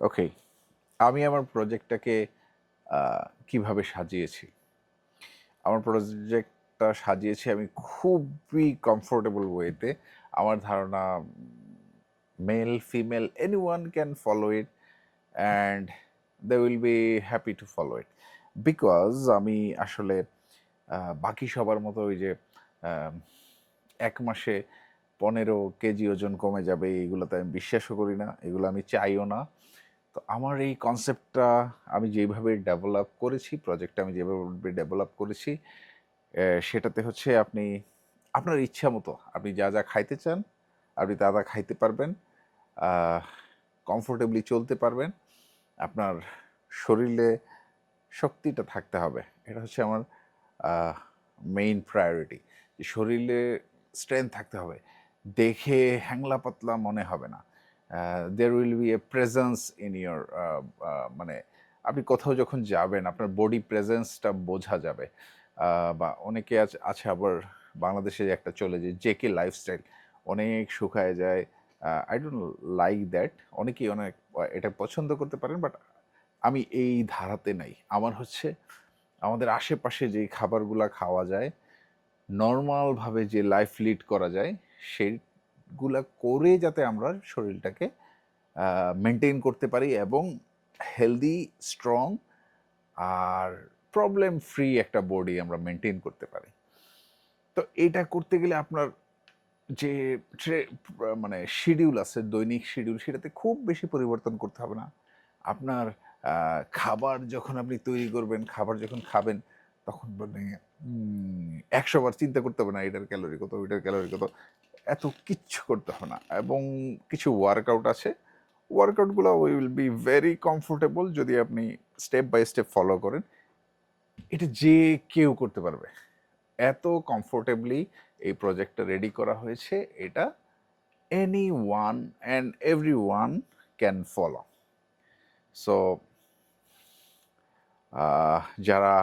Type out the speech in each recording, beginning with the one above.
ওকে, আমি আমার প্রজেক্টটাকে কিভাবে সাজিয়েছি? আমার প্রজেক্টটা সাজিয়েছি আমি খুবই কমফোর্টেবল ওয়েতে। আমার ধারণা male, female anyone can follow it and they will be happy to follow it. Because আমি আসলে বাকি সবার মতো ওই যে আ ১ মাসে ১৫ কেজি ওজন কমে যাবে এগুলোতে আমি বিশ্বাসও করি না। এগুলো আমি চাইও না। তো আমার এই কনসেপ্টটা আমি যেইভাবে ডেভেলপ করেছি, প্রজেক্টটা আমি যেভাবে ডেভেলপ করেছি, সেটাতে হচ্ছে আপনি আপনার ইচ্ছা মতো আপনি যা, যা খাইতে চান, আপনি তা খাইতে পারবেন। আহ কমফোর্টেবলি চলতে পারবেন। আপনার শরীরে শক্তিটা থাকতে হবে। এটা হচ্ছে আমার মেইন প্রায়োরিটি। যে শরীরে স্ট্রেংথ থাকতে হবে। দেখে হ্যাংলা পাতলা মনে হবে না। There will be a presence in your মানে আপনি কোথাও যখন যাবেন আপনার বডি প্রেজেন্সটা বোঝা যাবে। বা অনেকে আছে আবার বাংলাদেশে একটা চলে যে জেকে লাইফস্টাইল। অনেক শুকায় যায়। I don't like that. অনেকেই অনেক এটা পছন্দ করতে পারেন বাট আমি এই ধারাতে নাই। আমার হচ্ছে আমাদের আশেপাশে যেই খাবারগুলা খাওয়া যায়, নরমালভাবে যে লাইফ লিড করা যায়, সেইগুলা করে যাতে আমরা শরীরটাকে মেইনটেইন করতে পারি এবং হেলদি, স্ট্রং আর প্রবলেম ফ্রি একটা বডি আমরা মেইনটেইন করতে পারি। তো এইটা করতে গেলে আপনার যে মানে শিডিউল আছে, দৈনিক শিডিউল সেটাতে খুব বেশি পরিবর্তন করতে হবে না। আপনার খাবার যখন আপনি তৈরি করবেন, খাবার যখন খাবেন তখন মানে ১০০ বার চিন্তা করতে হবে না এটার ক্যালোরি কত, ওইটার ক্যালোরি কত। এত কিচ্ছু করতে হবে না এবং কিছু ওয়ার্কআউট আছে। ওয়ার্কআউটগুলো উইল বি ভেরি কমফোর্টেবল যদি আপনি স্টেপ বাই স্টেপ ফলো করেন। এটা যে কেউ করতে পারবে। এত কমফোর্টেবলি এই প্রজেক্টটা রেডি করা হয়েছে, এটা anyone and everyone can follow. So যারা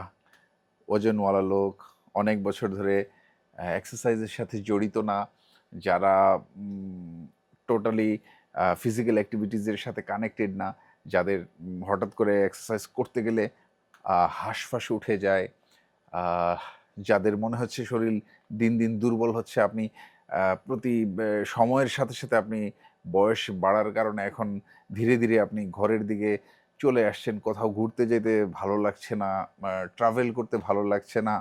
ওজনওয়ালা লোক, অনেক বছর ধরে এক্সারসাইজের সাথে জড়িত না, যারা টোটালি ফিজিক্যাল অ্যাক্টিভিটিসের সাথে কানেক্টেড না, যাদের হঠাৎ করে এক্সারসাইজ করতে গেলে হাঁসফাঁস উঠে যায়, আহ, যাদের মনে হচ্ছে শরীর দিন দিন দুর্বল হচ্ছে, আপনি প্রতি সময়ের সাথে সাথে আপনি বয়স বাড়ার কারণে এখন ধীরে ধীরে আপনি ঘরের দিকে চলে আসছেন, কোথাও ঘুরতে যেতে ভালো লাগছে না, ট্রাভেল করতে ভালো লাগছে না,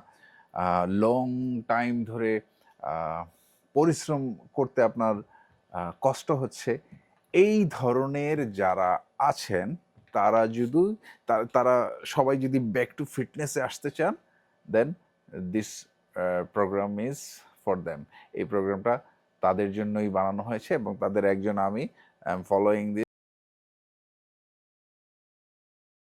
লং টাইম ধরে আহ, পরিশ্রম করতে আপনার কষ্ট হচ্ছে, এই ধরনের যারা আছেন তারা যদি তারা সবাই যদি ব্যাক টু ফিটনেসে আসতে চান, then this program is for them. এই প্রোগ্রামটা তাদের জন্যই বানানো হয়েছে এবং তাদের একজন আমি, আই এম ফলোয়িং